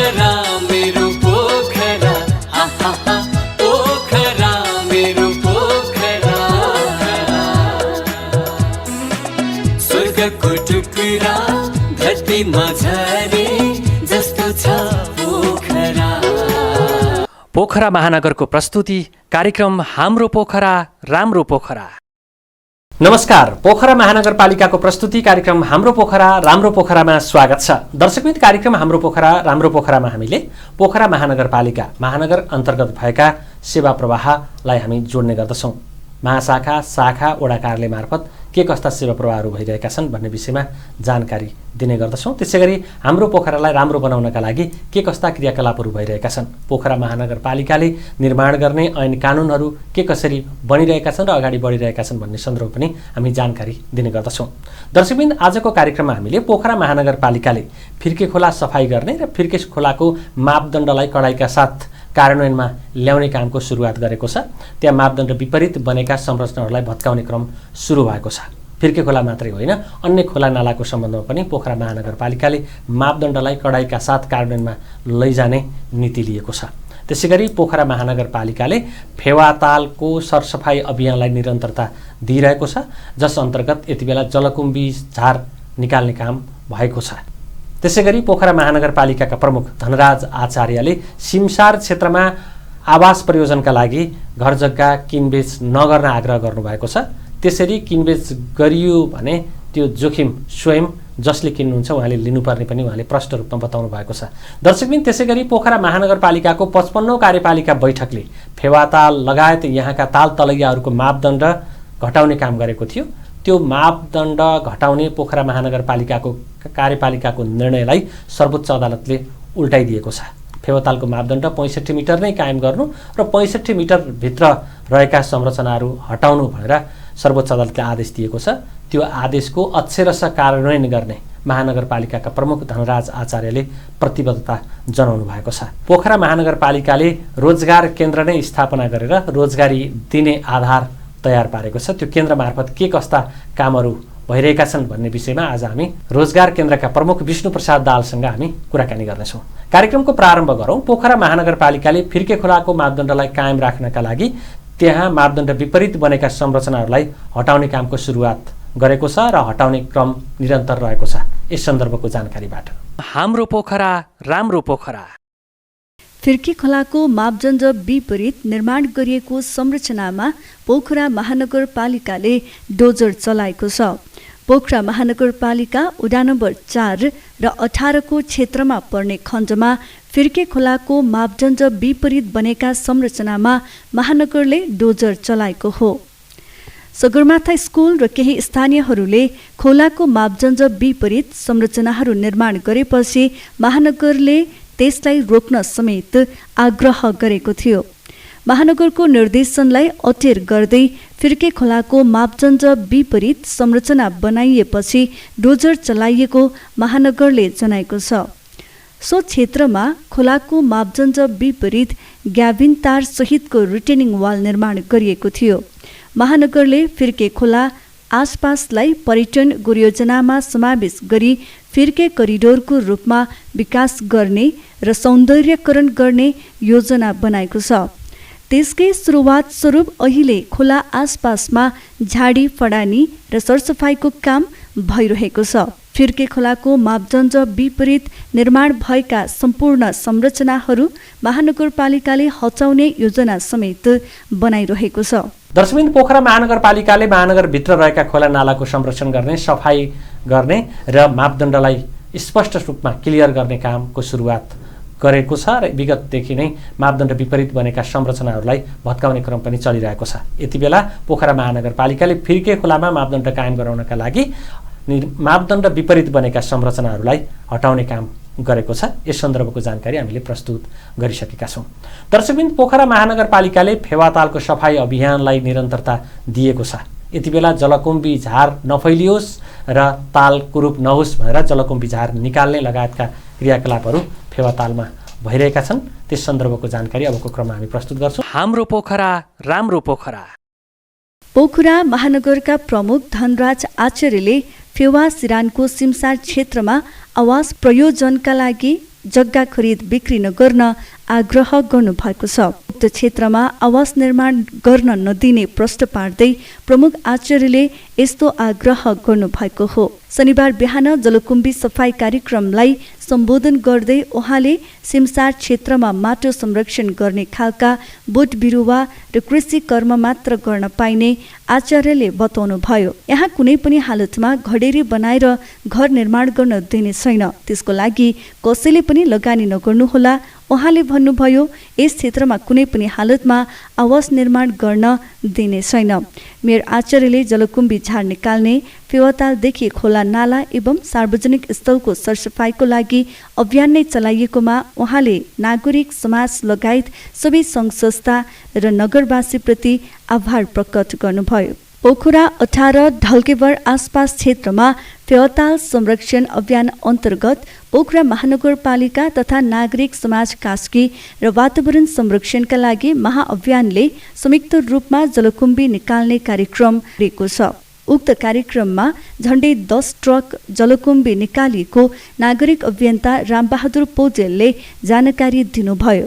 पोखरा मेरो पोखरा, हा हा हा, पोखरा मेरो पोखरा। स्वर्गको टुक्रा धरतीमा झरे जस्तो छ पोखरा। पोखरा महानगरको प्रस्तुति कार्यक्रम हाम्रो पोखरा राम्रो पोखरा। नमस्कार, पोखरा महानगरपालिकाको प्रस्तुति कार्यक्रम हाम्रो पोखरा राम्रो पोखरामा स्वागत छ। दर्शकमित्र, कार्यक्रम हाम्रो पोखरा राम्रो पोखरामा हामीले पोखरा महानगरपालिका महानगर अन्तर्गत भएका सेवा प्रवाहलाई हामी जोड्ने गर्दछौँ। महाशाखा, शाखा, वडा कार्यालय मार्फत के कस्ता सेवा प्रवाहहरू भइरहेका छन् भन्ने विषयमा जानकारी दिने गर्दछौँ। त्यसैगरी हाम्रो पोखरालाई राम्रो बनाउनका लागि के कस्ता क्रियाकलापहरू भइरहेका छन्, पोखरा महानगरपालिकाले निर्माण गर्ने ऐन कानुनहरू के कसरी बनिरहेका छन् र अगाडि बढिरहेका छन् भन्ने सन्दर्भ पनि हामी जानकारी दिने गर्दछौँ। दर्शकबिन, आजको कार्यक्रममा हामीले पोखरा महानगरपालिकाले फिर्के खोला सफाई गर्ने र फिर्के खोलाको मापदण्डलाई कडाइका साथ कार्यान्वयनमा ल्याउने कामको सुरुवात गरेको छ। त्यहाँ मापदण्ड विपरीत बनेका संरचनाहरूलाई भत्काउने क्रम सुरु भएको छ। फिर्के खोला मात्रै होइन, अन्य खोला नालाको सम्बन्धमा पनि पोखरा महानगरपालिकाले मापदण्डलाई कडाइका साथ कार्यान्वयनमा लैजाने नीति लिएको छ। त्यसैगरी पोखरा महानगरपालिकाले फेवातालको सरसफाई अभियानलाई निरन्तरता दिइरहेको छ, जस अन्तर्गत यति बेला जलकुम्भी झार निकाल्ने काम भएको छ। त्यसैगरी पोखरा महानगरपालिकाका प्रमुख धनराज आचार्यले सिमसार क्षेत्रमा आवास प्रयोजनका लागि घर जग्गा किनबेच नगर्न आग्रह गर्नुभएको छ। त्यसरी किनबेच गरियो भने त्यो जोखिम स्वयं जसले किन्नुहुन्छ उहाँले लिनुपर्ने पनि उहाँले प्रष्ट रूपमा बताउनु भएको छ। दर्शकबिन, त्यसैगरी पोखरा महानगरपालिकाको 55औं कार्यपालिका बैठकले फेवाताल लगायत यहाँका ताल तलैयाहरूको मापदण्ड घटाउने काम गरेको थियो। त्यो मापदण्ड घटाउने पोखरा महानगरपालिकाको कार्यपालिकाको निर्णयलाई सर्वोच्च अदालतले उल्टाइदिएको छ। फेवातालको मापदण्ड 65 मिटर नै कायम गर्नु र 65 मिटरभित्र रहेका संरचनाहरू हटाउनु भनेर सर्वोच्च अदालतले आदेश दिएको छ। त्यो आदेशको अक्षरश कार्यान्वयन गर्ने महानगरपालिकाका प्रमुख धनराज आचार्यले प्रतिबद्धता जनाउनु भएको छ। पोखरा महानगरपालिकाले रोजगार केन्द्र नै स्थापना गरेर रोजगारी दिने आधार तयार पारेको छ। त्यो केन्द्र मार्फत के कस्ता कामहरू भइरहेका छन् भन्ने विषयमा आज हामी रोजगार केन्द्रका प्रमुख विष्णु प्रसाद दाहालसँग हामी कुराकानी गर्नेछौँ। कार्यक्रमको प्रारम्भ गरौँ। पोखरा महानगरपालिकाले फिर्के खोलाको मापदण्डलाई कायम राख्नका लागि त्यहाँ मापदण्ड विपरीत बनेका संरचनाहरूलाई हटाउने कामको सुरुवात गरेको छ र हटाउने क्रम निरन्तर रहेको छ। यस सन्दर्भको जानकारीबाट हाम्रो पोखरा राम्रो पोखरा। फिर्के खोलाको मापदण्ड विपरीत निर्माण गरिएको संरचनामा पोखरा महानगरपालिकाले डोजर चलाएको छ। पोखरा महानगरपालिका वडा नम्बर 4 र 18 को क्षेत्रमा पर्ने खण्डमा फिर्के खोलाको मापदण्ड विपरीत बनेका संरचनामा महानगरले डोजर चलाएको हो। सगरमाथा स्कुल र केही स्थानीयहरूले खोलाको मापदण्ड विपरीत संरचनाहरू निर्माण गरेपछि महानगरले त्यसलाई रोक्न समेत आग्रह गरेको थियो। महानगरको निर्देशनलाई अटेर गर्दै फिर्के खोलाको मापदण्ड विपरीत संरचना बनाइएपछि डोजर चलाइएको महानगरले जनाएको छ। सो क्षेत्रमा खोलाको मापदण्ड विपरीत ग्याबिन तार सहितको रिटेनिङ वाल निर्माण गरिएको थियो। महानगरले फिर्के खोला आसपासलाई पर्यटन गुणयोजनामा समावेश गरी फिर्के करिडोरको रूपमा विकास गर्ने र सौन्दर्यकरण गर्ने योजना बनाएको छ। त्यसकै सुरुवात स्वरूप अहिले खोला आसपासमा झाडी फडानी र सरसफाईको काम भइरहेको छ। फिर्के खोलाको मापदण्ड विपरीत निर्माण भएका सम्पूर्ण संरचनाहरू महानगरपालिकाले हटाउने योजना समेत बनाइरहेको छ। दर्शकबिन, पोखरा महानगरपालिकाले महानगरभित्र रहेका खोला नालाको संरक्षण गर्ने, सफाई गर्ने र मापदण्डलाई स्पष्ट रूपमा क्लियर गर्ने कामको सुरुवात गरेको छ र विगतदेखि नै मापदण्ड विपरीत बनेका संरचनाहरूलाई भत्काउने क्रम पनि चलिरहेको छ। यति बेला पोखरा महानगरपालिकाले फिर्के खोलामा मापदण्ड कायम गराउनका लागि मापदण्ड विपरीत बनेका संरचनाहरूलाई हटाउने काम गरेको छ। यस सन्दर्भको जानकारी हामीले प्रस्तुत गरिसकेका छौँ। दर्शकबिन, पोखरा महानगरपालिकाले फेवातालको सफाई अभियानलाई निरन्तरता दिएको छ। यति बेला जलकुम्भी झार नफैलियोस् र ताल कुरूप नहोस् भनेर जलकुम्भी झार निकाल्ने लगायतका क्रियाकलापहरू फेवातालमा भइरहेका छन्। त्यस सन्दर्भको जानकारी अबको क्रममा हामी प्रस्तुत गर्छौँ। हाम्रो पोखरा राम्रो पोखरा। पोखरा महानगरका प्रमुख धनराज आचार्यले फेवा सिरानको सिमसार क्षेत्रमा आवास प्रयोजनका लागि जग्गा खरिद बिक्री नगर्न आग्रह गर्नुभएको छ। उक्त क्षेत्रमा आवास निर्माण गर्न नदिने प्रश्न पार्दै प्रमुख आचार्यले यस्तो आग्रह गर्नुभएको हो। शनिबार बिहान जलकुम्भी सफाई कार्यक्रमलाई सम्बोधन गर्दै उहाँले सिमसार क्षेत्रमा माटो संरक्षण गर्ने खालका बोट बिरुवा र कृषि कर्म मात्र गर्न पाइने आचार्यले बताउनुभयो। यहाँ कुनै पनि हालतमा घडेरी बनाएर घर निर्माण गर्न दिने छैन, त्यसको लागि कसैले पनि लगानी नगर्नुहोला। उहाँले भन्नुभयो, यस क्षेत्रमा कुनै पनि हालतमा आवास निर्माण गर्न दिने छैन। मेयर आचार्यले जलकुम्भी झार निकाल्ने, फेवातालदेखि खोला नाला एवं सार्वजनिक स्थलको सरसफाईको लागि अभियान नै चलाइएकोमा उहाँले नागरिक समाज लगायत सबै सङ्घ संस्था र नगरवासीप्रति आभार प्रकट गर्नुभयो। पोखरा 18 ढल्केवर आसपास क्षेत्रमा फेवाताल संरक्षण अभियान अन्तर्गत पोखरा महानगरपालिका तथा नागरिक समाज कास्की र वातावरण संरक्षणका लागि महाअभियानले संयुक्त रूपमा जलकुम्भी निकाल्ने कार्यक्रम गरेको छ। उक्त कार्यक्रममा झण्डै 10 ट्रक जलकुम्भी निकालिएको नागरिक अभियन्ता रामबहादुर पौडेलले जानकारी दिनुभयो।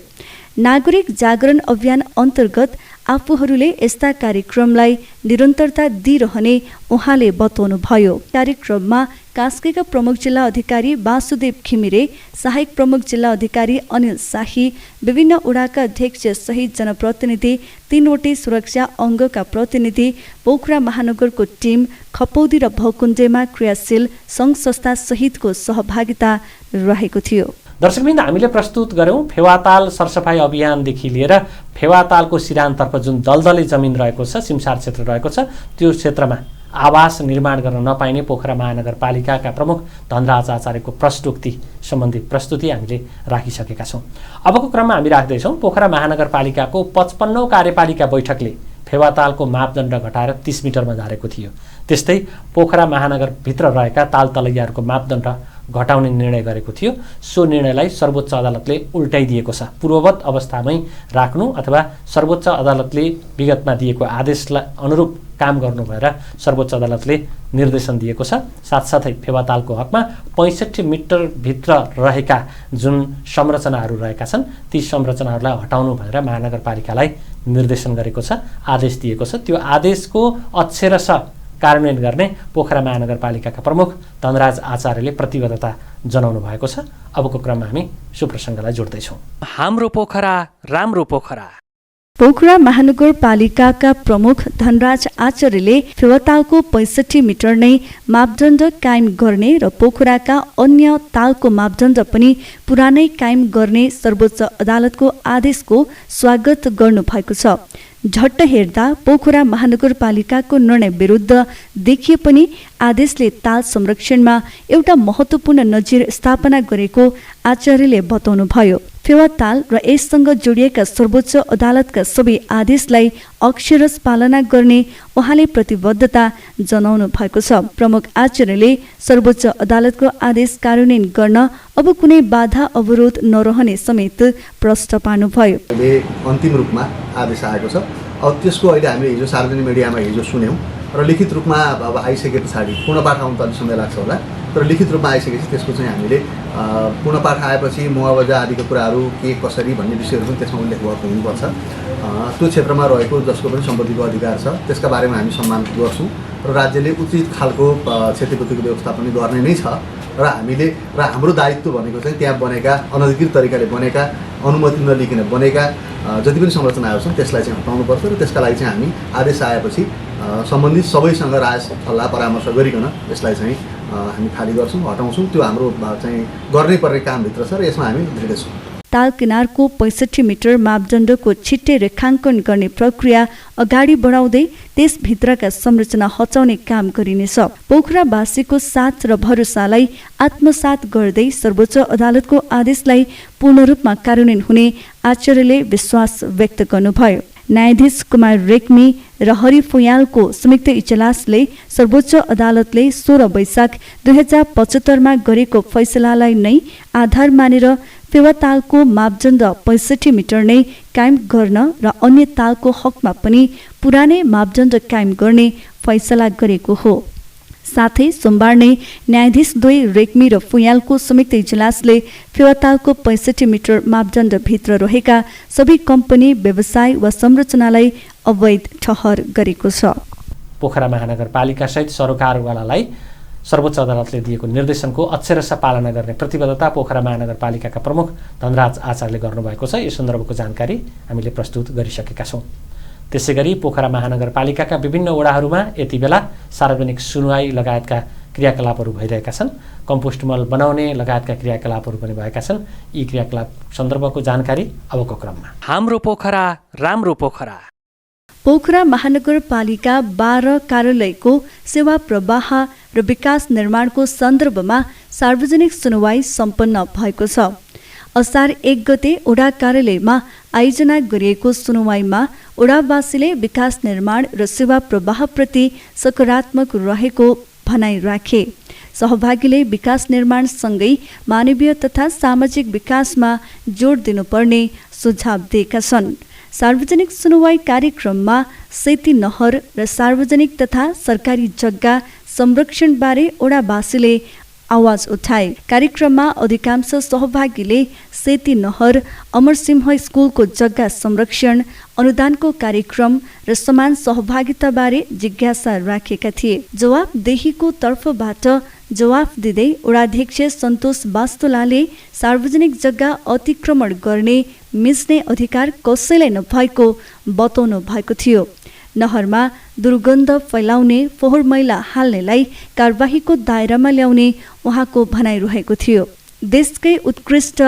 नागरिक जागरण अभियान अन्तर्गत आफूहरूले यस्ता कार्यक्रमलाई निरन्तरता दिइरहने उहाँले बताउनुभयो। कार्यक्रममा कास्कीका प्रमुख जिल्ला अधिकारी वासुदेव घिमिरे, सहायक प्रमुख जिल्ला अधिकारी अनिल शाही, विभिन्न वडाका अध्यक्ष सहित जनप्रतिनिधि, 3वटै सुरक्षा अङ्गका प्रतिनिधि, पोखरा महानगरको टिम, खपौदी र भकुण्डेमा क्रियाशील सङ्घ संस्था सहितको सहभागिता रहेको थियो। दर्शकवृन्द, हामीले प्रस्तुत गऱ्यौँ फेवाताल सरसफाई अभियानदेखि लिएर फेवातालको सिरानतर्फ जुन दलदले जमिन रहेको छ, सिमसार क्षेत्र रहेको छ, त्यो क्षेत्रमा आवास निर्माण गर्न नपाइने पोखरा महानगरपालिकाका प्रमुख धनराज आचार्यको प्रस्तुति सम्बन्धी प्रस्तुति हामीले राखिसकेका छौँ। अबको क्रममा हामी राख्दैछौँ पोखरा महानगरपालिकाको 55औं कार्यपालिका बैठकले फेवातालको मापदण्ड घटाएर 30 मिटरमा झारेको थियो। त्यस्तै पोखरा महानगरभित्र रहेका ताल तलैयाहरूको मापदण्ड घटाउने निर्णय गरेको थियो। सो निर्णयलाई सर्वोच्च अदालतले उल्टाइदिएको छ। पूर्ववत अवस्थामै राख्नु अथवा सर्वोच्च अदालतले विगतमा दिएको आदेशलाई अनुरूप काम गर्नु भएर सर्वोच्च अदालतले निर्देशन दिएको छ। साथसाथै फेवातालको हकमा 65 मिटरभित्र रहेका जुन संरचनाहरू रहेका छन् ती संरचनाहरूलाई हटाउनु भनेर महानगरपालिकालाई निर्देशन गरेको छ, आदेश दिएको छ। त्यो आदेशको अक्षरशः कार्यान्वयन गर्ने पोखरा महानगरपालिकाका प्रमुख धनराज आचार्यले प्रतिबद्धता जनाउनु भएको छ। अबको क्रममा हामी सो प्रसङ्गलाई जोड्दैछौँ। हाम्रो पोखरा राम्रो पोखरा। पोखरा महानगरपालिकाका प्रमुख धनराज आचार्यले फेवातालको 65 मिटर नै मापदण्ड कायम गर्ने र पोखराका अन्य तालको मापदण्ड पनि पुरानै कायम गर्ने सर्वोच्च अदालतको आदेशको स्वागत गर्नुभएको छ। झट्ट हेर्दा पोखरा महानगरपालिकाको निर्णय विरुद्ध देखिए पनि आदेशले ताल संरक्षणमा एउटा महत्त्वपूर्ण नजिर स्थापना गरेको आचार्यले बताउनुभयो। फेवाताल र यससँग जोडिएका सर्वोच्च अदालतका सबै आदेशलाई अक्षरश पालना गर्ने उहाँले प्रतिबद्धता जनाउनु भएको छ। प्रमुख आचार्यले सर्वोच्च अदालतको आदेश कार्यान्वयन गर्न अब कुनै बाधा अवरोध नरहने समेत प्रश्न पार्नुभयो। अन्तिम रूपमा आदेश आएको छ। अब त्यसको अहिले हामीले हिजो सार्वजनिक मिडियामा हिजो सुन्यौँ र लिखित रूपमा अब आइसके पछाडि पूर्णपाठ आउनु त अलिक समय लाग्छ होला, तर लिखित रूपमा आइसकेपछि त्यसको चाहिँ हामीले पूर्णपाठ आएपछि मुआवजा आदिको कुराहरू के कसरी भन्ने विषयहरू पनि त्यसमा उल्लेख भएको हुनुपर्छ। त्यो क्षेत्रमा रहेको जसको पनि सम्पत्तिको अधिकार छ त्यसका बारेमा हामी सम्मान गर्छौँ र राज्यले उचित खालको क्षतिपूर्तिको व्यवस्था पनि गर्ने नै छ र हामीले र हाम्रो दायित्व भनेको चाहिँ त्यहाँ बनेका अनधिकृत तरिकाले बनेका अनुमति नलिकन बनेका जति पनि संरचनाहरू छन् त्यसलाई चाहिँ हटाउनुपर्छ र त्यसका लागि चाहिँ हामी आदेश आएपछि सम्बन्धित सबैसँग राय सल्लाह परामर्श गरिकन यसलाई चाहिँ हामी खाली गर्छौँ, हटाउँछौँ। त्यो हाम्रो चाहिँ गर्नै पर्ने कामभित्र छ र यसमा हामी दृढ छौँ। ताल किनारको 65 मिटर मापदण्डको छिट्टै रेखाङ्कन गर्ने प्रक्रिया अगाडि बढाउँदै त्यसभित्रका संरचना हटाउने काम गरिनेछ। पोखरावासीको साथ र भरोसालाई आत्मसात गर्दै सर्वोच्च अदालतको आदेशलाई पूर्ण रूपमा कार्यान्वयन हुने आचार्यले विश्वास व्यक्त गर्नुभयो। न्यायाधीश कुमार रेग्मी र हरि फुयालको संयुक्त इजलासले सर्वोच्च अदालतले 16 वैशाख 2075 मा गरेको फैसलालाई नै आधार मानेर फेवातालको मापदण्ड 65 मिटर नै कायम गर्न र अन्य तालको हकमा पनि पुरानै मापदण्ड कायम गर्ने फैसला गरेको हो। साथै सोमबार नै न्यायाधीश द्वय रेग्मी र फुयालको संयुक्त इजलासले फेवातालको 65 मिटर मापदण्डभित्र रहेका सबै कम्पनी व्यवसाय वा संरचनालाई अवैध ठहर गरेको छ। पोखरा महानगरपालिकासहित सरोकारवालालाई सर्वोच्च अदालतले दिएको निर्देशनको अक्षरशः पालना गर्ने प्रतिबद्धता पोखरा महानगरपालिकाका प्रमुख धनराज आचार्यले गर्नुभएको छ। यस सन्दर्भको जानकारी हामीले प्रस्तुत गरिसकेका छौँ। त्यसैगरी पोखरा महानगरपालिकाका विभिन्न वडाहरूमा यति बेला सार्वजनिक सुनवाई लगायतका क्रियाकलापहरू भइरहेका छन्। कम्पोस्ट मल बनाउने लगायतका क्रियाकलापहरू पनि भएका छन्। यी क्रियाकलाप सन्दर्भको जानकारी अबको क्रममा। हाम्रो पोखरा राम्रो पोखरा। पोखरा महानगरपालिका 12 कार्यालयको सेवा प्रवाह र विकास निर्माणको सन्दर्भमा सार्वजनिक सुनवाई सम्पन्न भएको छ। असार 1 गते वडा कार्यालयमा आयोजना गरिएको सुनवाईमा वडावासीले विकास निर्माण र सेवा प्रवाहप्रति सकारात्मक रहेको भनाइ राखे। सहभागीले विकास निर्माणसँगै मानवीय तथा सामाजिक विकासमा जोड दिनुपर्ने सुझाव दिएका छन्। सार्वजनिक सुनवाई कार्यक्रममा सेती नहर र सार्वजनिक तथा सरकारी जग्गा संरक्षणबारे वडावासीले आवाज उठाए। कार्यक्रममा अधिकांश सहभागीले सेती नहर, अमरसिंह स्कुलको जग्गा संरक्षण, अनुदानको कार्यक्रम र समान सहभागिताबारे जिज्ञासा राखेका थिए। जवाफदेहीको तर्फबाट जवाफ दिँदै वडाध्यक्ष सन्तोष वास्तुलाले सार्वजनिक जग्गा अतिक्रमण गर्ने मिच्ने अधिकार कसैलाई नभएको बताउनु भएको थियो। नहरमा दुर्गन्ध फैलाउने, फोहोर मैला हाल्नेलाई कारबाहीको दायरामा ल्याउने उहाँको भनाइरहेको थियो। देशकै उत्कृष्ट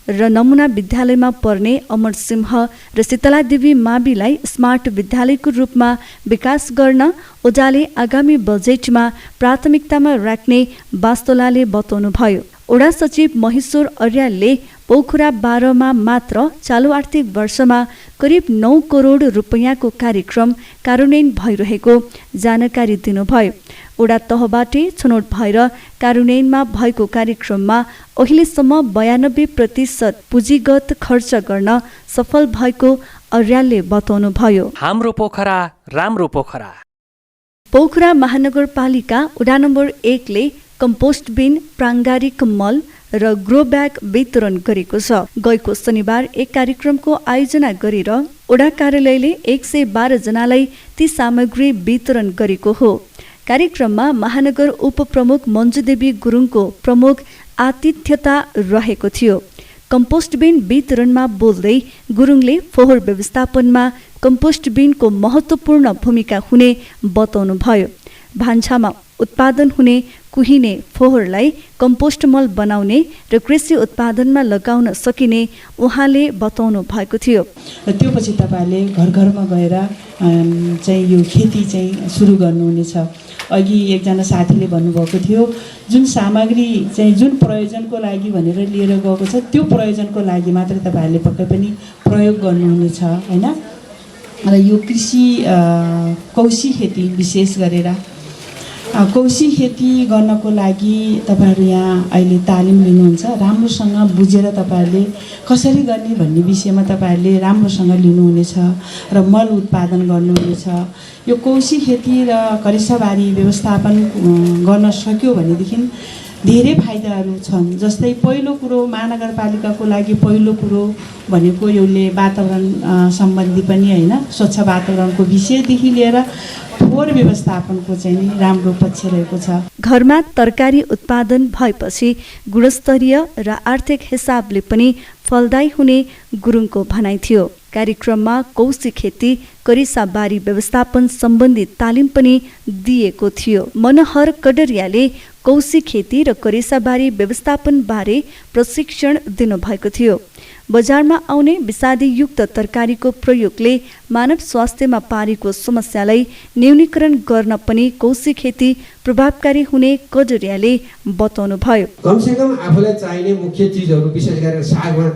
र नमुना विद्यालयमा पढ्ने अमरसिंह र शीतलादेवी माविलाई स्मार्ट विद्यालयको रूपमा विकास गर्न ओडाले आगामी बजेटमा प्राथमिकतामा राख्ने वास्तोलाले बताउनुभयो। वडा सचिव महेश्वर अर्यालले पोखरा 12 मा मात्र चालु आर्थिक वर्षमा करिब 9 करोड रुपैयाँको कार्यक्रम कार्यान्वयन भइरहेको जानकारी दिनुभयो। वडा तहबाटै छनौट भएर कार्यान्वयनमा भएको कार्यक्रममा अहिलेसम्म 92% पुँजीगत खर्च गर्न सफल भएको अर्यालले बताउनुभयो। हाम्रो पोखरा राम्रो पोखरा। पोखरा महानगरपालिका वडा नम्बर 1 ले कम्पोस्ट बिन, प्राङ्गारिक मल र ग्रो ब्याग वितरण गरेको छ। गएको शनिबार एक कार्यक्रमको आयोजना गरेर वडा कार्यालयले 112 जनालाई ती सामग्री वितरण गरेको हो। कार्यक्रममा महानगर उपप्रमुख मञ्जुदेवी गुरुङको प्रमुख आतिथ्यता रहेको थियो। कम्पोस्ट बिन वितरणमा बोल्दै गुरुङले फोहोर व्यवस्थापनमा कम्पोस्ट बिनको महत्त्वपूर्ण भूमिका हुने बताउनुभयो। भान्सामा उत्पादन हुने कुहिने फोहोरलाई कम्पोस्ट मल बनाउने र कृषि उत्पादनमा लगाउन सकिने उहाँले बताउनु भएको थियो। र त्यो पछि तपाईँहरूले घर घरमा गएर चाहिँ यो खेती चाहिँ सुरु गर्नुहुनेछ। अघि एकजना साथीले भन्नुभएको थियो जुन सामग्री चाहिँ जुन प्रयोजनको लागि भनेर लिएर गएको छ त्यो प्रयोजनको लागि मात्रै तपाईँहरूले पक्कै पनि प्रयोग गर्नुहुनेछ हैन। र यो कृषि कौशी खेती विशेष गरेर कौशी खेती गर्नको लागि तपाईँहरू यहाँ अहिले तालिम लिनुहुन्छ। राम्रोसँग बुझेर तपाईँहरूले कसरी गर्ने भन्ने विषयमा तपाईँहरूले राम्रोसँग लिनुहुनेछ र मल उत्पादन गर्नुहुनेछ। यो कौशी खेती र करेसाबारी व्यवस्थापन गर्न सक्यो भनेदेखि धेरै फाइदाहरू छन्। जस्तै पहिलो कुरो महानगरपालिकाको लागि पहिलो कुरो भनेको यसले वातावरण सम्बन्धी पनि हैन, स्वच्छ वातावरणको विषयदेखि लिएर फोहोर व्यवस्थापनको चाहिँ राम्रो पक्ष रहेको छ। घरमा तरकारी उत्पादन भएपछि गुणस्तरीय र आर्थिक हिसाबले पनि फलदायी हुने गुरुङको भनाइ थियो। कार्यक्रममा कौशी खेती, करेसाबारी व्यवस्थापन सम्बन्धी तालिम पनि दिएको थियो। मनोहर कडरियाले कौशी खेती र करेसाबारी व्यवस्थापन बारे प्रशिक्षण दिनुभएको थियो। बजारमा आउने विषादीयुक्त तरकारीको प्रयोगले मानव स्वास्थ्यमा पारेको समस्यालाई न्यूनीकरण गर्न पनि कौशी खेती प्रभावकारी हुने कडरियाले बताउनुभयो। कमसेकम आफूलाई चाहिने मुख्य चिजहरू विशेष गरेर सागमा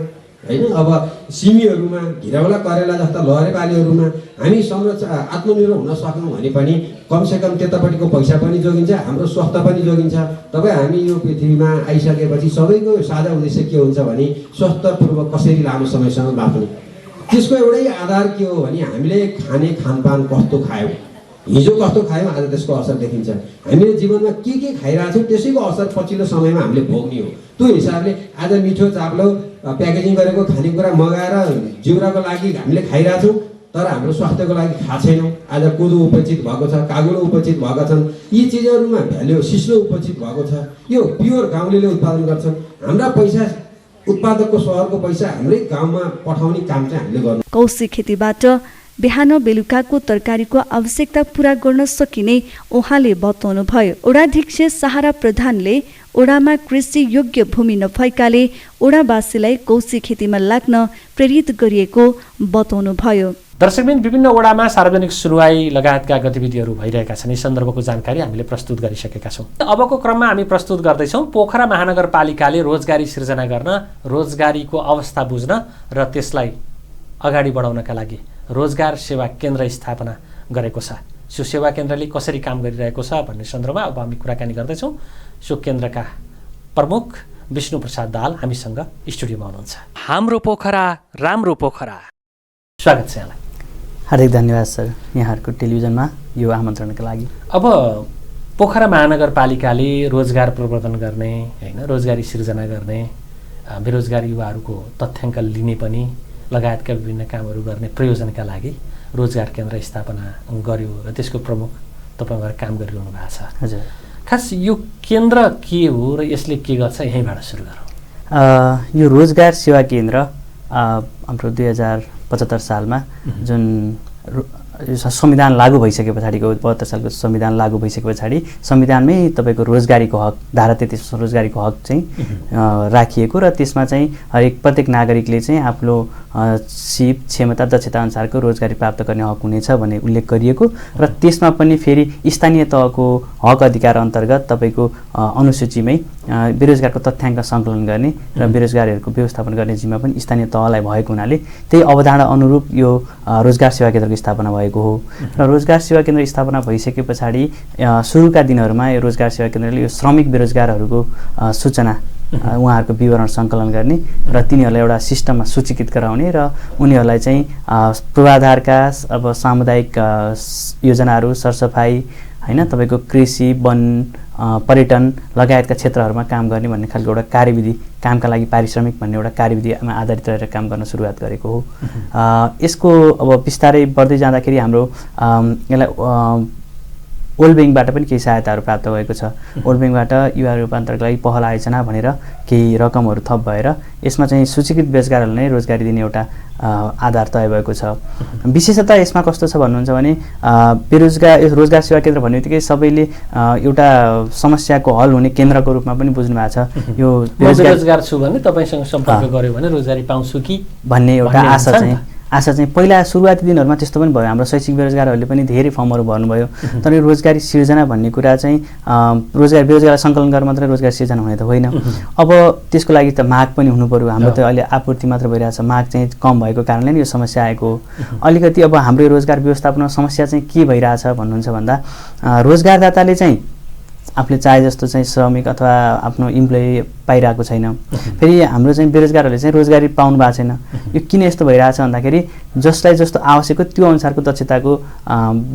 हैन, अब सिमीहरूमा, घिराउला करेला जस्ता लहरे बालीहरूमा हामी आत्मनिर्भर हुन सक्यौँ भने पनि कमसेकम त्यतापट्टिको पैसा पनि जोगिन्छ, हाम्रो स्वास्थ्य पनि जोगिन्छ। तपाईँ हामी यो पृथ्वीमा आइसकेपछि सबैको साझा उद्देश्य के हुन्छ भने स्वस्थपूर्वक कसरी लामो समयसम्म बाँच्ने। त्यसको एउटै आधार के हो भने हामीले खाने खानपान कस्तो खायौँ हिजो कस्तो खायौँ आज त्यसको असर देखिन्छ। हामीले जीवनमा के खाइरहेको छौँ त्यसैको असर पछिल्लो समयमा हामीले भोग्ने हो। त्यो हिसाबले आज मिठो चाप्लो प्याकेजिङ गरेको खानेकुरा मगाएर जिउराको लागि हामीले खाइरहेछौँ, तर हाम्रो स्वास्थ्यको लागि खाएको छैनौँ। आज कोदो उपचित भएको छ, कागुलो उपचित भएका छन्, यी चिजहरूमा भ्याल्यु सिस्नो उपचित भएको छ। यो प्योर गाउँलेले उत्पादन गर्छन्। हाम्रा पैसा उत्पादकको सहरको पैसा हाम्रै गाउँमा पठाउने काम चाहिँ हामीले गर्नु। कौशी खेतीबाट बिहान बेलुकाको तरकारीको आवश्यकता पूरा गर्न सकिने उहाँले बताउनुभयो। ओडाध्यक्ष सहारा प्रधानले ओडामा कृषि योग्य भूमि नभएकाले ओडावासीलाई कौशी खेतीमा लाग्न प्रेरित गरिएको बताउनुभयो। दर्शकबिन, विभिन्न ओडामा सार्वजनिक सुनवाई लगायतका गतिविधिहरू भइरहेका छन्। यी सन्दर्भको जानकारी हामीले प्रस्तुत गरिसकेका छौँ। अबको क्रममा हामी प्रस्तुत गर्दैछौँ पोखरा महानगरपालिकाले रोजगारी सिर्जना गर्न, रोजगारीको अवस्था बुझ्न र त्यसलाई अगाडि बढाउनका लागि रोजगार सेवा केन्द्र स्थापना गरेको छ। सो सेवा केन्द्रले कसरी काम गरिरहेको छ भन्ने सन्दर्भमा अब हामी कुराकानी गर्दैछौँ। सो केन्द्रका प्रमुख विष्णु प्रसाद दाहाल हामीसँग स्टुडियोमा हुनुहुन्छ। हाम्रो पोखरा राम्रो पोखरा, स्वागत छ यहाँलाई। हार्दिक धन्यवाद सर, यहाँहरूको टेलिभिजनमा यो आमन्त्रणका लागि। अब पोखरा महानगरपालिकाले रोजगार प्रवर्धन गर्ने होइन, रोजगारी सिर्जना गर्ने, बेरोजगार युवाहरूको तथ्याङ्क लिने पनि लगायतका विभिन्न कामहरू गर्ने प्रयोजनका लागि रोजगार केन्द्र स्थापना गर्यो र त्यसको प्रमुख तपाईँहरू काम गरिरहनु भएको छ। हजुर, खास यो केन्द्र के हो र यसले के गर्छ, यहीँबाट सुरु गरौँ। यो रोजगार सेवा केन्द्र हाम्रो 2075 सालमा जुन संविधान लागू भइसके पछाडिको 72 सालको संविधान लागू भइसके पछाडि संविधानमै तपाईँको रोजगारीको हक, धारा 33 रोजगारीको हक चाहिँ राखिएको र त्यसमा चाहिँ हरेक प्रत्येक नागरिकले चाहिँ आफ्नो सिप, क्षमता, दक्षता अनुसारको रोजगारी प्राप्त गर्ने हक हुनेछ भन्ने उल्लेख गरिएको र त्यसमा पनि फेरि स्थानीय तहको हक अधिकार अन्तर्गत तपाईँको अनुसूचीमै बेरोजगारको तथ्याङ्क सङ्कलन गर्ने र बेरोजगारीहरूको व्यवस्थापन गर्ने जिम्मा पनि स्थानीय तहलाई भएको हुनाले त्यही अवधारणा अनुरूप यो रोजगार सेवा केन्द्रको स्थापना भएको हो। र रोजगार सेवा केन्द्र स्थापना भइसके पछाडि सुरुका दिनहरूमा यो रोजगार सेवा केन्द्रले यो श्रमिक बेरोजगारहरूको सूचना, उहाँहरूको विवरण सङ्कलन गर्ने र तिनीहरूलाई एउटा सिस्टममा सूचीकृत गराउने र उनीहरूलाई चाहिँ पूर्वाधारका अब सामुदायिक योजनाहरू, सरसफाइ होइन, तपाईँको कृषि, वन, पर्यटन लगायतका क्षेत्रहरूमा काम गर्ने भन्ने खालको एउटा कार्यविधि, कामका लागि पारिश्रमिक भन्ने एउटा कार्यविधिमा आधारित रहेर काम गर्न सुरुवात गरेको हो। यसको अब बिस्तारै बढ्दै जाँदाखेरि हाम्रो यसलाई वर्ल्ड ब्याङ्कबाट पनि केही सहायताहरू प्राप्त भएको छ। वर्ल्ड ब्याङ्कबाट युवा रूपान्तरको लागि पहल आयोजना भनेर केही रकमहरू थप भएर यसमा चाहिँ सूचीकृत बेरोजगारहरूलाई रोजगारी दिने एउटा आधार तय भएको छ। विशेषतः यसमा कस्तो छ भन्नुहुन्छ भने रोजगार सेवा केन्द्र भन्ने बित्तिकै सबैले एउटा समस्याको हल हुने केन्द्रको रूपमा पनि बुझ्नु भएको छ। यो बेरोजगार छु भने तपाईँसँग सम्पर्क गर्यो भने रोजगारी पाउँछु कि भन्ने एउटा आशा चाहिँ पहिला सुरुवाती दिनहरूमा त्यस्तो पनि भयो। हाम्रो शैक्षिक बेरोजगारहरूले पनि धेरै फर्महरू भर्नुभयो, तर रोजगारी सिर्जना भन्ने कुरा चाहिँ बेरोजगार सङ्कलन गरेर मात्रै रोजगार सिर्जना हुने त होइन। अब त्यसको लागि त माग पनि हुनु पऱ्यो। हाम्रो त अहिले आपूर्ति मात्र भइरहेछ, माग चाहिँ कम भएको कारणले नै यो समस्या आएको हो। अलिकति अब हाम्रो रोजगार व्यवस्थापनमा समस्या चाहिँ के भइरहेछ भन्नुहुन्छ भन्दा रोजगारदाताले चाहिँ आफूले चाहे जस्तो चाहिँ श्रमिक अथवा आफ्नो इम्प्लोइ पाइरहेको छैन। फेरि हाम्रो चाहिँ बेरोजगारहरूले चाहिँ रोजगारी पाउनु भएको छैन। यो किन यस्तो भइरहेछ भन्दाखेरि जसलाई जस्तो आवश्यक हो त्यो अनुसारको दक्षताको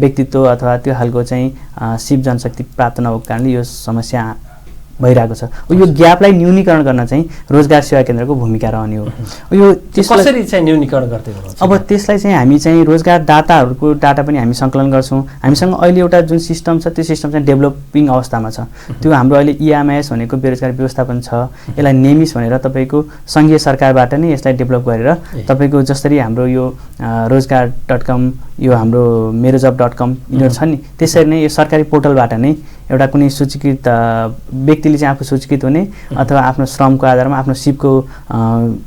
व्यक्तित्व अथवा त्यो खालको चाहिँ सिप जनशक्ति प्राप्त नभएको कारणले यो समस्या भइरहेको छ। यो ग्यापलाई न्यूनीकरण गर्न चाहिँ रोजगार सेवा केन्द्रको भूमिका रहने हो। यो कसरी चाहिँ न्यूनीकरण गर्दै हुनुहुन्छ? अब त्यसलाई चाहिँ हामी चाहिँ रोजगारदाताहरूको डाटा पनि हामी सङ्कलन गर्छौँ। हामीसँग अहिले एउटा जुन सिस्टम छ त्यो सिस्टम चाहिँ डेभलपिङ अवस्थामा छ। त्यो हाम्रो अहिले EMIS भनेको बेरोजगार व्यवस्थापन छ। यसलाई नेमिस भनेर तपाईँको सङ्घीय सरकारबाट नै यसलाई डेभलप गरेर तपाईँको जसरी हाम्रो यो रोजगार.com, यो हाम्रो मेरोजब.com यिनीहरू छन् नि, त्यसरी नै यो सरकारी पोर्टलबाट नै एउटा कुनै सूचीकृत व्यक्तिले चाहिँ आफू सूचीकृत हुने अथवा आफ्नो श्रमको आधारमा आफ्नो सिपको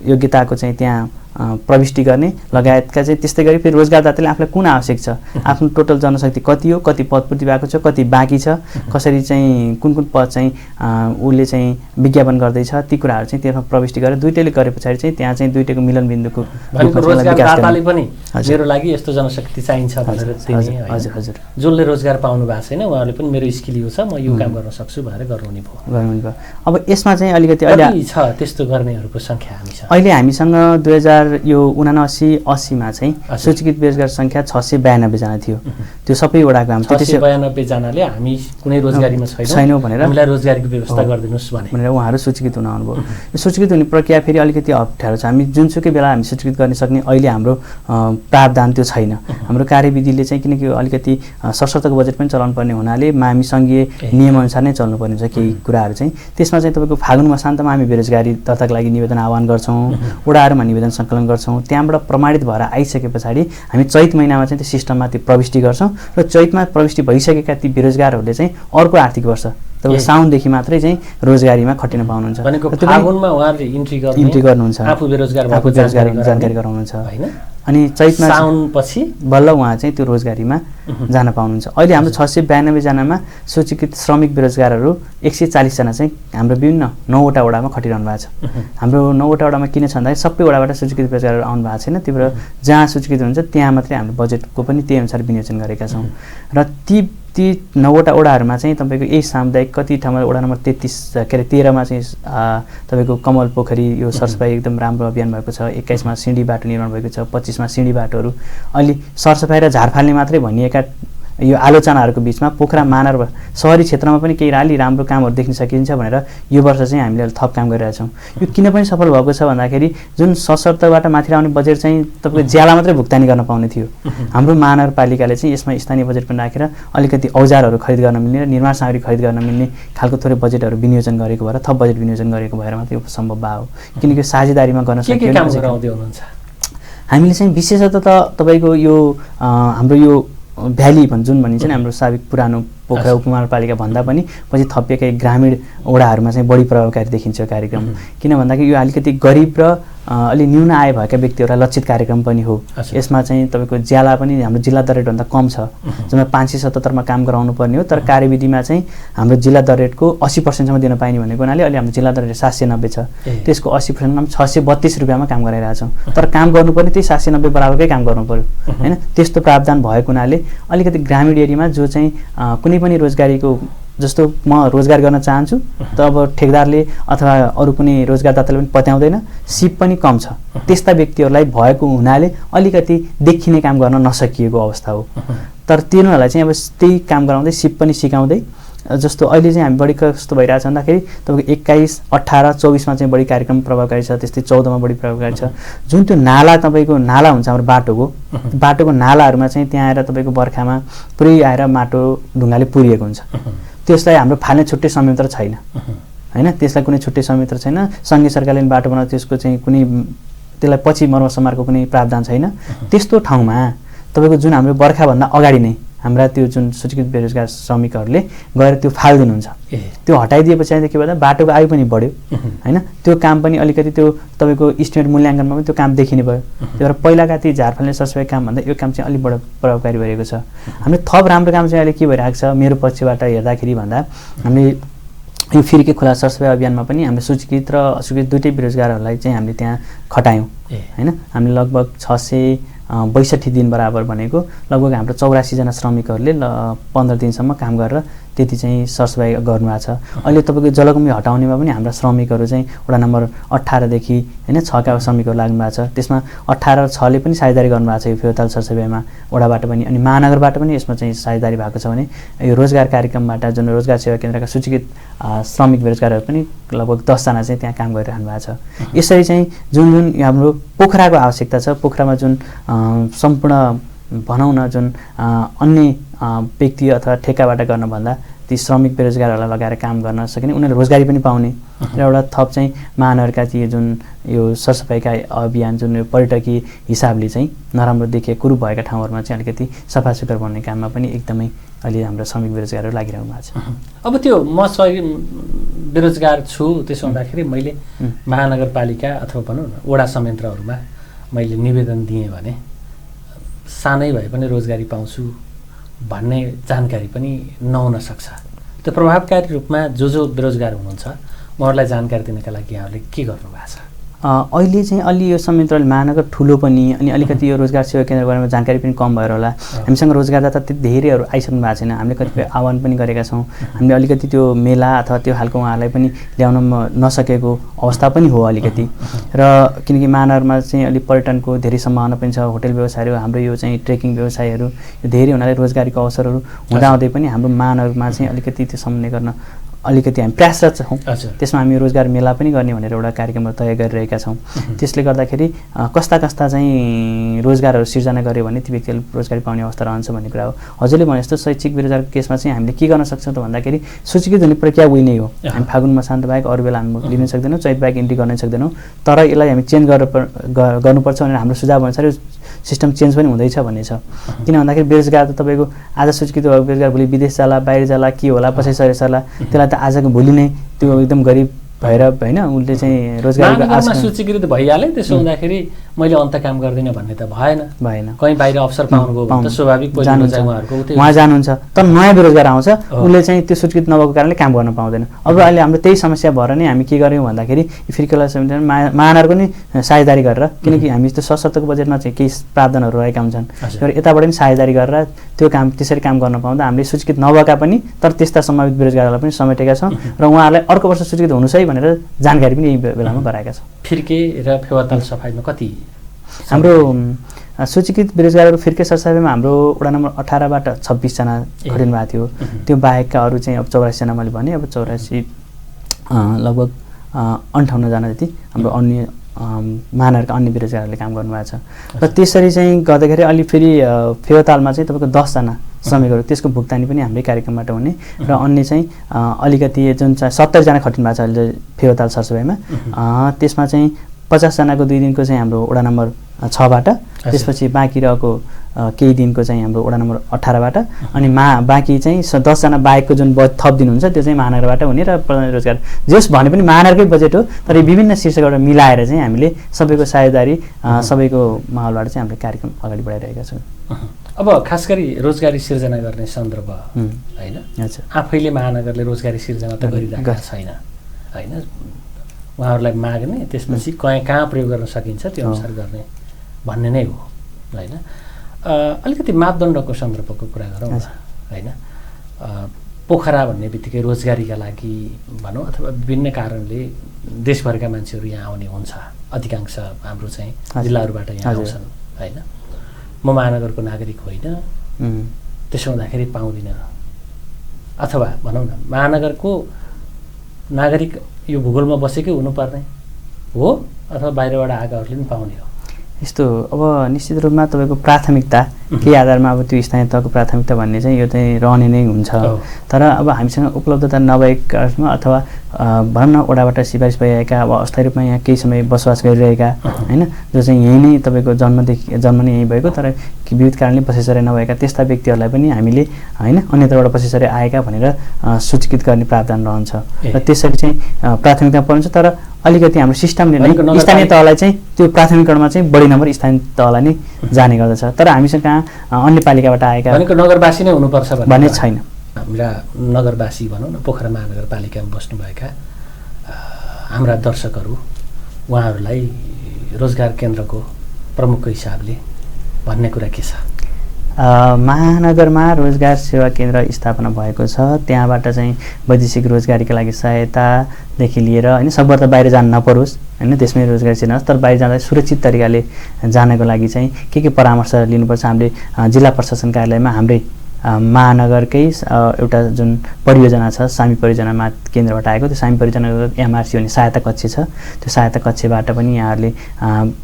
योग्यताको चाहिँ त्यहाँ प्रविष्टि गर्ने लगायतका चाहिँ त्यस्तै गरी फेरि रोजगारदाताले आफूलाई कुन आवश्यक छ, आफ्नो टोटल जनशक्ति कति हो, कति पद पूर्ति भएको छ, कति बाँकी छ, कसरी चाहिँ कुन पद चाहिँ उसले चाहिँ विज्ञापन गर्दैछ, ती कुराहरू चाहिँ त्यसमा प्रविष्टि गरेर दुईटैले गरे पछाडि चाहिँ त्यहाँ चाहिँ दुईटैको मिलन बिन्दुको रोजगारदाताले पनि मेरो लागि यस्तो जनशक्ति चाहिन्छ भनेर दिने हैन। हजुर हजुर जसले रोजगार पाउनु भएको छैन उहाँहरूले पनि मेरो स्किल यो छ, म यो काम गर्न सक्छु भनेर गर्नुहुने भयो। अब यसमा चाहिँ अलिकति अहिले कति छ त्यस्तो गर्नेहरूको सङ्ख्या हामीसँग? अहिले हामीसँग 2079-80 मा चाहिँ सूचीकृत बेरोजगार सङ्ख्या 692 जना थियो। त्यो सबै वडाको हामी 692 जनाले हामी कुनै रोजगारीमा छैनौँ भनेर हामीलाई रोजगारीको व्यवस्था गरिदिनुस् भनेर उहाँहरू सूचीकृत हुन आउनुभयो। यो सूचीकृत हुने प्रक्रिया फेरि अलिकति अप्ठ्यारो छ। हामी जुनसुकै बेला हामी सूचीकृत गर्न सक्ने अहिले हाम्रो प्रावधान त्यो छैन। हाम्रो कार्यविधिले चाहिँ किनकि अलिकति सशर्तको बजेट पनि चलाउनु पर्ने हुनाले हामी सङ्घीय नियमअनुसार नै चल्नुपर्ने हुन्छ केही कुराहरू चाहिँ। त्यसमा चाहिँ तपाईँको फागुन मसान्तमा हामी बेरोजगारी दर्ताको लागि निवेदन आह्वान गर्छौँ, वडाहरूमा निवेदन सङ्कलन गर्छौँ। त्यहाँबाट प्रमाणित भएर आइसके पछाडि हामी चैत महिनामा चाहिँ त्यो सिस्टममा त्यो प्रविष्टि गर्छौँ र चैतमा प्रविष्टि भइसकेका ती बेरोजगारहरूले चाहिँ अर्को आर्थिक वर्ष तपाईँको साउनदेखि मात्रै चाहिँ रोजगारीमा खटिन पाउनुहुन्छ। भनेको फागुनमा उहाँहरूले इन्ट्री गर्नुहुन्छ, आफू बेरोजगार जानकारी गराउनुहुन्छ हैन। अनि चैतमा साउनपछि बल्ल उहाँ चाहिँ त्यो रोजगारीमा जान पाउनुहुन्छ। अहिले हाम्रो 692 जनामा सूचीकृत श्रमिक बेरोजगारहरू 140 जना चाहिँ हाम्रो विभिन्न 9वटा वडामा खटिरहनु भएको छ। हाम्रो 9वटा वडामा किन छ भन्दाखेरि सबै वडाबाट सूचीकृत बेरोजगारहरू आउनु भएको छैन। त्यो भएर जहाँ सूचीकृत हुन्छ त्यहाँ मात्रै हाम्रो बजेटको पनि त्यही अनुसार विनियोजन गरेका छौँ। र ती 9वटा वडाहरूमा चाहिँ तपाईँको यही सामुदायिक कति ठाउँमा वडा नम्बर 13मा चाहिँ तपाईँको कमल पोखरी यो सरसफाइ एकदम राम्रो अभियान भएको छ। 21मा सिँढी बाटो निर्माण भएको छ। 25मा सिँढी बाटोहरू अहिले सरसफाइ र झारफाल्ने मात्रै भनिएका यो आलोचनाहरूको बिचमा पोखरा महानगर सहरी क्षेत्रमा पनि केही अलि राम्रो कामहरू देख्न सकिन्छ भनेर यो वर्ष चाहिँ हामीले थप काम गरिरहेछौँ। यो किन पनि सफल भएको छ भन्दाखेरि जुन सशर्तबाट माथि आउने बजेट चाहिँ तपाईँको ज्याला मात्रै भुक्तानी गर्न पाउने थियो, हाम्रो महानगरपालिकाले चाहिँ यसमा स्थानीय बजेट पनि राखेर अलिकति औजारहरू खरिद गर्न मिल्ने र निर्माण सामग्री खरिद गर्न मिल्ने खालको थोरै बजेटहरू विनियोजन गरेको भएर थप बजेट विनियोजन गरेको भएर मात्रै यो सम्भव भयो। किनकि साझेदारीमा गर्न सकियो। हामीले चाहिँ विशेषतः त तपाईँको यो हाम्रो यो भ्याली जुन भनिन्छ नि हाम्रो साबिक पुरानो पोखरा उपमहानगरपालिका भन्दा पनि पछि थपिएका ग्रामीण वडाहरूमा चाहिँ बढी प्रभावकारी देखिन्छ कार्यक्रम। किन भन्दाखेरि यो अलिकति गरिब र अलि न्यून आय भएका व्यक्तिहरूलाई लक्षित कार्यक्रम पनि हो। यसमा चाहिँ तपाईँको ज्याला पनि हाम्रो जिल्ला दर रेटभन्दा कम छ, जम्मा 577मा काम गराउनु पर्ने हो। तर कार्यविधिमा चाहिँ हाम्रो जिल्ला दर रेटको 80% दिन पाइने भनेको हुनाले अहिले हाम्रो जिल्ला दर रेट 790 छ। त्यसको 80% 632 रुपियाँमा काम गराइरहेछौँ। तर काम गर्नुपर्ने त्यही 790 बराबरकै काम गर्नु पर्यो होइन। त्यस्तो प्रावधान भएको हुनाले अलिकति ग्रामीण एरियामा जो चाहिँ कुनै पनि रोजगारीको जस्तो म रोजगार गर्न चाहन्छु त अब ठेकदारले अथवा अरू कुनै रोजगारदाताले पनि पत्याउँदैन, सिप पनि कम छ, त्यस्ता व्यक्तिहरूलाई भएको हुनाले अलिकति देखिने काम गर्न नसकिएको अवस्था हो। तर तिनीहरूलाई चाहिँ अब त्यही काम गराउँदै सिप पनि सिकाउँदै जस्तो अहिले चाहिँ हामी बढी कस्तो भइरहेछ भन्दाखेरि तपाईँको 21, 18, 24मा चाहिँ बढी कार्यक्रम प्रभावकारी छ। त्यस्तै 14मा बढी प्रभावकारी छ। जुन त्यो नाला तपाईँको नाला हुन्छ हाम्रो बाटोको नालाहरूमा चाहिँ त्यहाँ आएर तपाईँको बर्खामा पुरै आएर माटो ढुङ्गाले पुरिएको हुन्छ। त्यसलाई हाम्रो फाल्ने छुट्टै संयन्त्र छैन होइन। त्यसलाई कुनै छुट्टै संयन्त्र छैन। सङ्घीय सरकारले बाटो बनाउँदा त्यसको चाहिँ कुनै त्यसलाई पछि मर्मसमारको कुनै प्रावधान छैन। त्यस्तो ठाउँमा तपाईँको जुन हाम्रो बर्खाभन्दा अगाडि नै हाम्रा त्यो जुन सूचीकृत बेरोजगार श्रमिकहरूले गएर त्यो फालिदिनुहुन्छ। त्यो हटाइदिएपछि के भन्दा बाटोको आयु पनि बढ्यो होइन। त्यो काम पनि अलिकति त्यो तपाईँको इस्टिमेट मूल्याङ्कनमा पनि त्यो काम देखिने भयो। त्यही भएर पहिलाका ती झारफाल्ने सरसफाइ काम भन्दा यो काम चाहिँ अलिक बढो प्रभावकारी भएको छ। हामीले थप राम्रो काम चाहिँ अहिले के भइरहेको छ मेरो पक्षबाट हेर्दाखेरि भन्दा हामीले यो फिर्के खोला सरसफाइ अभियानमा पनि हामीले सूचीकृत र अस्वीकृत दुइटै बेरोजगारहरूलाई चाहिँ हामीले त्यहाँ खटायौँ होइन। हामीले लगभग 662 दिन बराबर भनेको लगभग हाम्रो 84 जना श्रमिकहरूले 15 दिनसम्म काम गरेर त्यति चाहिँ सरसफाइ गर्नुभएको छ। अहिले तपाईँको जलकुम्भी हटाउनेमा पनि हाम्रा श्रमिकहरू चाहिँ वडा नम्बर 18 देखि होइन 6 का श्रमिकहरू लाग्नु भएको छ। त्यसमा 18 र 6 ले पनि साझेदारी गर्नुभएको छ यो फेवाताल सरसफाइमा वडाबाट पनि। अनि महानगरबाट पनि यसमा चाहिँ साझेदारी भएको छ भने यो रोजगार कार्यक्रमबाट जुन रोजगार सेवा केन्द्रका सूचीकृत श्रमिक बेरोजगारहरू पनि लगभग 10 जना चाहिँ त्यहाँ काम गरिरहनु भएको छ। यसरी चाहिँ जुन हाम्रो पोखराको आवश्यकता छ, पोखरामा जुन सम्पूर्ण भनौँ न जुन अन्य व्यक्ति अथवा ठेक्काबाट गर्नभन्दा ती श्रमिक बेरोजगारहरूलाई लगाएर काम गर्न सकिने, उनीहरूले रोजगारी पनि पाउने र एउटा थप चाहिँ महानगरका ती जुन यो सरसफाइका अभियान जुन यो पर्यटकीय हिसाबले चाहिँ नराम्रो देखिए कुरूप भएका ठाउँहरूमा चाहिँ अलिकति सफासुग्घर बनाउने काममा पनि एकदमै अहिले हाम्रो श्रमिक बेरोजगारहरू लागिरहनु भएको छ। अब त्यो म बेरोजगार छु त्यसो हुँदाखेरि मैले महानगरपालिका अथवा भनौँ न वडा संयन्त्रहरूमा मैले निवेदन दिएँ भने सानै भए पनि रोजगारी पाउँछु भन्ने जानकारी पनि नहुन सक्छ। त्यो प्रभावकारी रूपमा जो बेरोजगार हुनुहुन्छ उहाँहरूलाई जानकारी दिनका लागि यहाँहरूले के गर्नुभएको छ? अहिले चाहिँ अलि यो संयन्त्रले महानगर ठुलो पनि अनि अलिकति यो रोजगार सेवा केन्द्रको बारेमा जानकारी पनि कम भएर होला हामीसँग रोजगारदाता त्यति धेरैहरू आइसक्नु भएको छैन। हामीले कतिपय आह्वान पनि गरेका छौँ। हामीले अलिकति त्यो मेला अथवा त्यो खालको उहाँहरूलाई पनि ल्याउन नसकेको अवस्था पनि हो अलिकति। र किनकि महानगरमा चाहिँ अलिक पर्यटनको धेरै सम्भावना पनि छ। होटल व्यवसायहरू हाम्रो यो चाहिँ ट्रेकिङ व्यवसायहरू यो धेरै हुनाले रोजगारीको अवसरहरू हुँदाहुँदै पनि हाम्रो महानगरमा चाहिँ अलिकति त्यो समन्वय गर्न अलिकति हामी प्रयासरत छौँ। त्यसमा हामी रोजगार मेला पनि गर्ने भनेर एउटा कार्यक्रमहरू तय गरिरहेका छौँ। त्यसले गर्दाखेरि कस्ता कस्ता चाहिँ रोजगारहरू सिर्जना गऱ्यो भने ती व्यक्तिहरूले रोजगारी पाउने अवस्था रहन्छ भन्ने कुरा हो। हजुरले भने जस्तो शैक्षिक बेरोजगारको केसमा चाहिँ हामीले के गर्न सक्छौँ त भन्दाखेरि सूचीकृत हुने प्रक्रिया उही नै हो। हामी फागुन मसान्त बाहेक अरू बेला हामी लिन सक्दैनौँ, चैत बाहेक इन्ट्री गर्न सक्दैनौँ। तर यसलाई हामी चेन्ज गर्नुपर्छ भनेर हाम्रो सुझाव अनुसार सिस्टम चेन्ज पनि हुँदैछ भन्ने छ। किन भन्दाखेरि बेरोजगार त तपाईँको आज सूचीकृत भएको बेरोजगार भोलि विदेश जाला, बाहिर जाला, के होला, पछि सरे सर्ला, त्यसलाई त आजको भोलि नै त्यो एकदम गरिब भएर होइन उसले चाहिँ रोजगारीको आशा सूचीकृत भइहाल्यो। त्यसो हुँदाखेरि मैले अन्त काम गर्दिनँ भन्ने त भएन। कहीँ बाहिर अवसर पाउनुको त स्वाभाविक उहाँ जानुहुन्छ तर नयाँ बेरोजगार आउँछ उसले चाहिँ त्यो सूचीकृत नभएको कारणले काम गर्न पाउँदैन। अब अहिले हाम्रो त्यही समस्या भएर नै हामी के गर्यौँ भन्दाखेरि फिर्केला समितिमा महानगरको नि साझेदारी गरेर, किनकि हामी त्यो सशर्तको बजेटमा चाहिँ केही प्रावधानहरू रहेका हुन्छन् र यताबाट पनि साझेदारी गरेर त्यो काम त्यसरी काम गर्न पाउँदा हामीले सूचीकृत नभएका पनि तर त्यस्ता सम्भावित बेरोजगारहरूलाई पनि समेटेका छौँ र उहाँहरूलाई अर्को वर्ष सूचीकृत हुनुहोस् है भनेर जानकारी पनि यही बेलामा गराएका छौँ। फिर्के र फेवाताल सफाइमा कति हाम्रो सूचीकृत बेरोजगारहरू फिर्के सरसफाइमा हाम्रो वडा नम्बर 18बाट 26 जना खटिनु भएको थियो। त्यो बाहेकका अरू चाहिँ अब 84 जना मैले भने, अब 84 लगभग 58 जना जति हाम्रो अन्य महानगरका अन्य बेरोजगारहरूले काम गर्नुभएको छ। र त्यसरी चाहिँ गर्दाखेरि अलि फेरि फेवातालमा चाहिँ तपाईँको 10 जना श्रमिकहरू त्यसको भुक्तानी पनि हाम्रै कार्यक्रमबाट हुने र अन्य चाहिँ अलिकति जुन चाहिँ 70 जना खटिनु भएको छ अहिले फेवाताल सरसफाइमा। त्यसमा चाहिँ 50 जनाको 2 दिनको चाहिँ हाम्रो वडा नम्बर 6बाट, त्यसपछि बाँकी रहेको केही दिनको चाहिँ हाम्रो वडा नम्बर 18बाट अनि बाँकी चाहिँ 10 जना बाहेकको जुन थप दिन हुन्छ त्यो चाहिँ महानगरबाट हुने र रोजगार जस भने पनि महानगरकै बजेट हो तर विभिन्न शीर्षकबाट मिलाएर चाहिँ हामीले सबैको साझेदारी सबैको माहौलबाट चाहिँ हामीले कार्यक्रम अगाडि बढाइरहेका छौँ। अब खास गरी रोजगारी सिर्जना गर्ने सन्दर्भ होइन, आफैले महानगरले रोजगारी सिर्जना त गरिरहेको छैन होइन, उहाँहरूलाई माग्ने त्यसपछि कहाँ प्रयोग गर्न सकिन्छ त्यो अनुसार गर्ने भन्ने नै हो होइन। अलिकति मापदण्डको सन्दर्भको कुरा गरौँ न होइन। पोखरा भन्ने बित्तिकै रोजगारीका लागि भनौँ अथवा विभिन्न कारणले देशभरका मान्छेहरू यहाँ आउने हुन्छ, अधिकांश हाम्रो चाहिँ जिल्लाहरूबाट यहाँ आउँछन् होइन। म महानगरको नागरिक होइन, त्यसो हुँदाखेरि पाउँदिनँ, अथवा भनौँ न महानगरको नागरिक यो भूगोलमा बसेकै हुनुपर्ने हो अथवा बाहिरबाट आएकाहरूले पनि पाउने हो। यस्तो अब निश्चित रूपमा तपाईँको प्राथमिकता के आधारमा अब त्यो स्थानीय तहको प्राथमिकता भन्ने चाहिँ यो चाहिँ रहने नै हुन्छ। तर अब हामीसँग उपलब्धता नभएकामा अथवा भनौँ न वडाबाट सिफारिस भइरहेका अब अस्थायी रूपमा यहाँ केही समय बसोबास गरिरहेका होइन, जो चाहिँ यहीँ नै तपाईँको जन्म नै यहीँ भएको तर विविध कारणले पसेसरे नभएका त्यस्ता व्यक्तिहरूलाई पनि हामीले होइन अन्यत्रबाट पसेसरे आएका भनेर सूचीकृत गर्ने प्रावधान रहन्छ र त्यसरी चाहिँ प्राथमिकता पर्छ। तर अलिकति हाम्रो सिस्टमले नै स्थानीय तहलाई चाहिँ त्यो प्राथमिकरणमा चाहिँ बढी नम्बर स्थानीय तहलाई नै जाने गर्दछ। तर हामीसँग कहाँ अन्य पालिकाबाट आएका नगरवासी नै हुनुपर्छ भन्ने छैन। हाम्रा नगरवासी भनौँ न पोखरा महानगरपालिकामा बस्नुभएका हाम्रा दर्शकहरू उहाँहरूलाई रोजगार केन्द्रको प्रमुखको हिसाबले भन्ने कुरा के छ? महानगरमा रोजगार सेवा केन्द्र स्थापना भएको छ। त्यहाँबाट चाहिँ वैदेशिक रोजगारीका लागि सहायतादेखि लिएर होइन सकभर त बाहिर जान नपरोस् होइन, त्यसमै रोजगारी सिर्जना तर बाहिर जाँदा सुरक्षित तरिकाले जानको लागि चाहिँ के परामर्श लिनुपर्छ हामीले जिल्ला प्रशासन कार्यालयमा हाम्रै महानगरकै एउटा जुन परियोजना छ सामी परियोजनामा केन्द्रबाट आएको त्यो सामी परियोजनाको एमआरसी भन्ने सहायता कक्ष छ। त्यो सहायता कक्षबाट पनि यहाँहरूले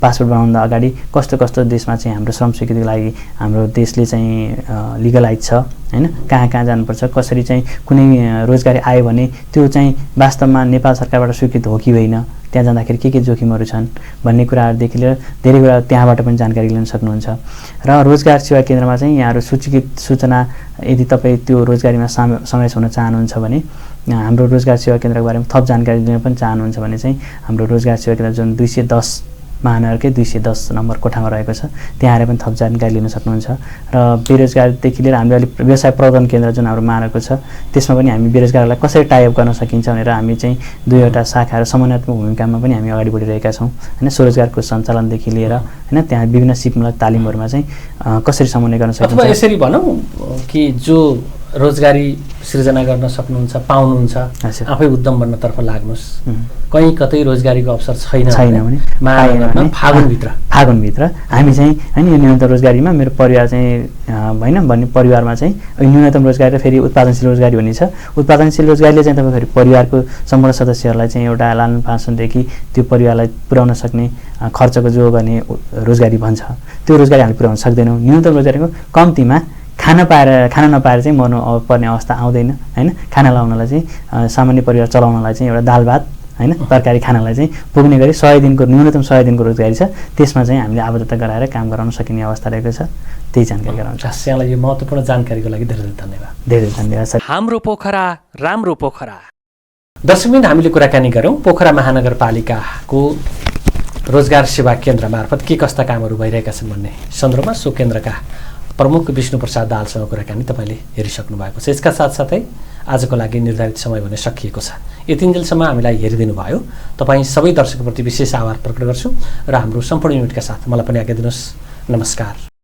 पासपोर्ट बनाउँदा अगाडि कस्तो कस्तो देशमा चाहिँ हाम्रो श्रम स्वीकृतिको लागि हाम्रो देशले चाहिँ लिगलाइज छ होइन, कहाँ कहाँ जानुपर्छ, कसरी चाहिँ कुनै रोजगारी आयो भने त्यो चाहिँ वास्तवमा नेपाल सरकारबाट स्वीकृत हो कि होइन, त्यहाँ जाँदाखेरि के जोखिमहरू छन् भन्ने कुराहरूदेखि लिएर धेरै कुरा त्यहाँबाट पनि जानकारी लिन सक्नुहुन्छ। र रोजगार सेवा केन्द्रमा चाहिँ यहाँहरू सूचीकृत सूचना यदि तपाईँ त्यो रोजगारीमा समावेश हुन चाहनुहुन्छ भने हाम्रो रोजगार सेवा केन्द्रको बारेमा थप जानकारी लिन पनि चाहनुहुन्छ भने चाहिँ हाम्रो रोजगार सेवा केन्द्र जुन 210 महानगरकै 210 नम्बर कोठामा रहेको छ। त्यहाँ आएर पनि थप जानकारी लिन सक्नुहुन्छ। र बेरोजगारदेखि लिएर हामीले अलिक व्यवसाय प्रवर्धन केन्द्र जुन हाम्रो महानगरको छ त्यसमा पनि हामी बेरोजगारलाई कसरी टाइअप गर्न सकिन्छ भनेर हामी चाहिँ 2वटा शाखाहरू समन्वयात्मक भूमिकामा पनि हामी अगाडि बढिरहेका छौँ होइन। स्वरोजगारको सञ्चालनदेखि लिएर होइन त्यहाँ विभिन्न सिपमूलक तालिमहरूमा चाहिँ कसरी समन्वय गर्न सकिन्छ। अथवा यसरी भनौँ कि जो रोजगारी सृजना गर्न सक्नुहुन्छ पाउनुहुन्छ आफै उद्यम बन्नतर्फ लाग्नुहोस्। कहीँ कतै रोजगारीको अवसर छैन भने फागुनभित्र हामी चाहिँ होइन यो न्यूनतम रोजगारीमा मेरो परिवार चाहिँ होइन भन्ने परिवारमा चाहिँ न्यूनतम रोजगारी र फेरि उत्पादनशील रोजगारी भन्ने छ। उत्पादनशील रोजगारीले चाहिँ तपाईँ फेरि परिवारको सम्पूर्ण सदस्यहरूलाई चाहिँ एउटा लालन पालनदेखि त्यो परिवारलाई पुर्याउन सक्ने खर्चको जो गर्ने रोजगारी भन्छ त्यो रोजगारी हामीले पुर्याउन सक्दैनौँ। न्यूनतम रोजगारीको कम्तीमा खाना नपाएर चाहिँ मर्नु पर्ने अवस्था आउँदैन होइन। खाना लाउनलाई चाहिँ सामान्य परिवार चलाउनलाई चाहिँ एउटा दाल भात होइन तरकारी खानालाई चाहिँ पुग्ने गरी 100 दिनको न्यूनतम 100 दिनको रोजगारी छ। त्यसमा चाहिँ हामीले आबद्धता गराएर काम गराउन सकिने अवस्था रहेको छ। त्यही जानकारी गराउँछ। यहाँलाई यो महत्त्वपूर्ण जानकारीको लागि धेरै धन्यवाद। धेरै धन्यवाद सर। हाम्रो पोखरा राम्रो पोखरा। दर्शकवृन्द हामीले कुराकानी गऱ्यौँ पोखरा महानगरपालिकाको रोजगार सेवा केन्द्र मार्फत के कस्ता कामहरू भइरहेका छन् भन्ने सन्दर्भमा सो केन्द्रका प्रमुख विष्णु प्रसाद दाहालसँग कुराकानी तपाईँले हेरिसक्नु भएको छ। यसका साथसाथै आजको लागि निर्धारित समय भने सकिएको छ। यतिन्जेलसम्म हामीलाई हेरिदिनु भयो तपाईँ सबै दर्शकप्रति विशेष आभार प्रकट गर्छु र हाम्रो सम्पूर्ण युनिटका साथ मलाई पनि आज्ञा दिनुहोस्। नमस्कार।